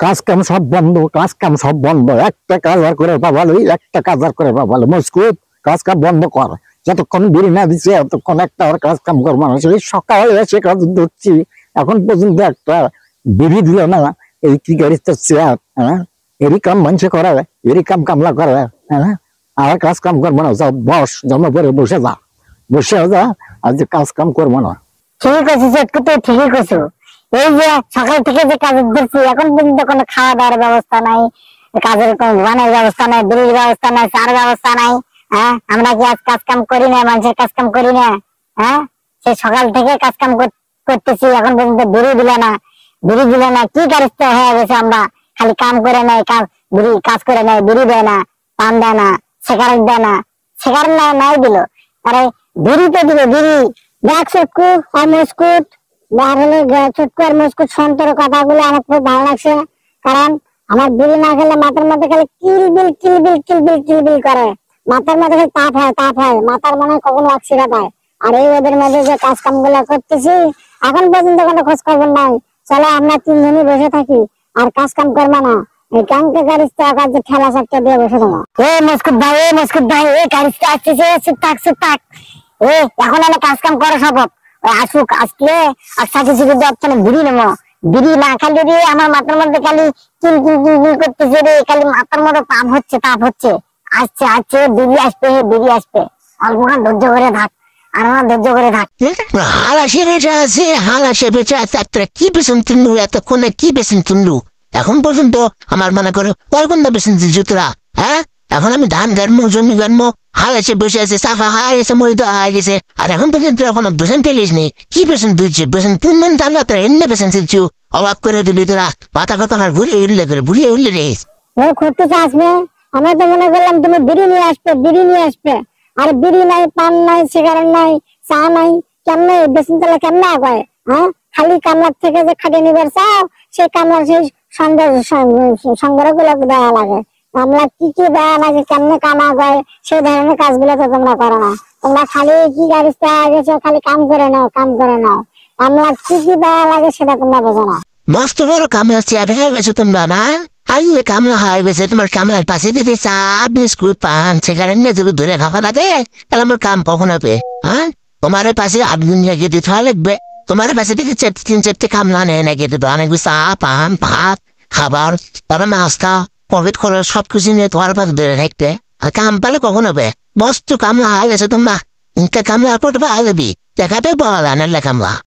কাজ কাম সব বন্ধ, কাজ কাম সব বন্ধ। একটা কাজ আর করে পাবালো, একটা কাজ আর করে পাবালো। মস্কুত কাজ কাম বন্ধ কর। যতক্ষণ বিড়ি না দিচ্ছে ততক্ষণ একটা আর কাজ কাম করবো না। সেই সকালে এসে কাজ ধরছি, এখন পর্যন্ত একটা বিড়ি দিল না। এই কি গাড়ির চেয়ার, হ্যাঁ, এরই কাম মানুষে করে, এরই কাম কামলা করে, হ্যাঁ। আর কাজ কাম করবো না, সব বস জমা করে বসে যা, বসে যা, আর যে কাজ কাম করবো না। ঠিক আছে চটকু, তো ঠিকই করছো। এই যে সকাল থেকে যে কাজ ধরছি, এখন পর্যন্ত কোনো খাওয়া দাওয়ার ব্যবস্থা নাই, কাজের কোনো ধোয়ানোর ব্যবস্থা নাই, বিড়ির ব্যবস্থা নাই, চার ব্যবস্থা নাই। হ্যাঁ, আমরা কি আজ কাজ কাম করি না? মানুষের কাজ কাম করি না? হ্যাঁ, সে সকাল থেকে কাজ কাম করতেছি, এখন পর্যন্ত বিড়ি দিলে না, বিড়ি দিলে না। কি কারিস্ত হয়ে গেছে আমরা, খালি কাম করে নাই, বিড়ি কাজ করে নাই, বিড়ি দেয় না, পান দেয় না, সিগারেট দেয় না, সিগারেট নাই দিল, আরে বিড়ি তো দিল, বিড়ি। দেখ চটকু আর মস্কুট, চটকু আর মস্কুট সন্তর কথাগুলো আমার খুব ভালো লাগছে। কারণ আমার বিড়ি না খেলে মাথার মধ্যে খালি কিলবিল কিলবিল কিলবিল কিলবিল করে, মাথার মধ্যে খালি তাপ হয়, তাপ হয়, মাথার মনে হয় কখনো অক্সিজেন হয়। আর এই ওদের মধ্যে যে কাজ কাম গুলা করতেছি, এখন পর্যন্ত কোনো খোঁজ খবর নাই। চলো আমরা তিনজনই বসে থাকি, আর কাজ কাম করবো না। এই কামকে গাড়িতে কাজ ঠেলা চারটা দিয়ে বসে দেবো। মস্কুট ভাই, মস্কুট ভাই, এই গাড়িতে আসতেছে, চুপ থাক, চুপ থাক। এখন আমি কাজ কাম করে সব আসুক, আসলে সাথে সাথে আপনার বিড়ি নেবো। বিড়ি না খালি রে, আমার মাথার মধ্যে খালি কিল কিল কিল কিল করতেছে রে, খালি মাথার মধ্যে তাপ হচ্ছে, তাপ হচ্ছে। আসছে আসছে, বিড়ি আসবে, বিড়ি আসবে। অল্পক্ষণ ধৈর্য করে থাক, আর আমার ধৈর্য করে থাক। হালাসে বেঁচে আছে, হালাসে বেঁচে আছে। আপনারা কি বেছেন তুললু এতক্ষণে, কি বেছেন তুললু? এখন পর্যন্ত আমার মনে করে কয় ঘন্টা বেছেন জুতরা, হ্যাঁ? এখন আমি ধান গানবো, জমি গানবো, হালাসে বসে আছে, সাফা হায় গেছে, মরিদা হায় গেছে, আর এখন পর্যন্ত এখন বেছেন তেলিস নেই। কি বেছেন তুলছে? বেছেন তুলবেন তাহলে তোরা এমনি বেছেন তুলছু। অবাক করে দিলি তোরা, পাতা কথা আর ঘুরিয়ে উঠলে করে, ঘুরিয়ে উঠলে রে। করতে আসবে, আমরা তো মনে করলাম তুমি বিড়ি নিয়ে আসবে, বিড়ি নিয়ে আসবে। আর বিড়ি নাই, পান নাই, সিগারেট নাই, চা নাই, কেমনে বেসিন তালা কেমনে আগায়? হ্যাঁ, খালি কামলার থেকে যে খাটিয়ে নিবার চাও, সেই কামলার সেই সংগ্রহ গুলো দেওয়া লাগে। কামলা কি কি দেওয়া লাগে, কেমনে কাম আগায়, সেই ধরনের কাজগুলো তো তোমরা করো না। তোমরা খালি কি গাড়ি গেছো, খালি কাম করে নাও, কাম করে নাও। কামলা কি কি দেওয়া লাগে সেটা তোমরা বোঝো না। মস্ত বড় কামলা চেয়ার হয়ে গেছো তোমরা না? আইলে কামলা হয়ে গেছে, তোমার কামলার পাশে দিতে চা বিস্কুট পান সিগারেট নিয়ে যদি ধরে খাওয়া লাগে, তাহলে আমার কাম কখন হবে? হ্যাঁ, তোমার পাশে আধুন নিয়ে দিতে হয় লাগবে। তোমার পাশে দিতে তিন চারটে কামলা নেয় নাকি দেবে, অনেক চা পান ভাত খাবার, তারপর নাস্তা পকেট খরচ সবকিছু নিয়ে তোমার পাশে ধরে রাখতে। আর কাম পালে কখন হবে? মস্ত কামলা হয়ে গেছে তোমরা। কামলা করতে পারবি, দেখাতে বলা না কামলা।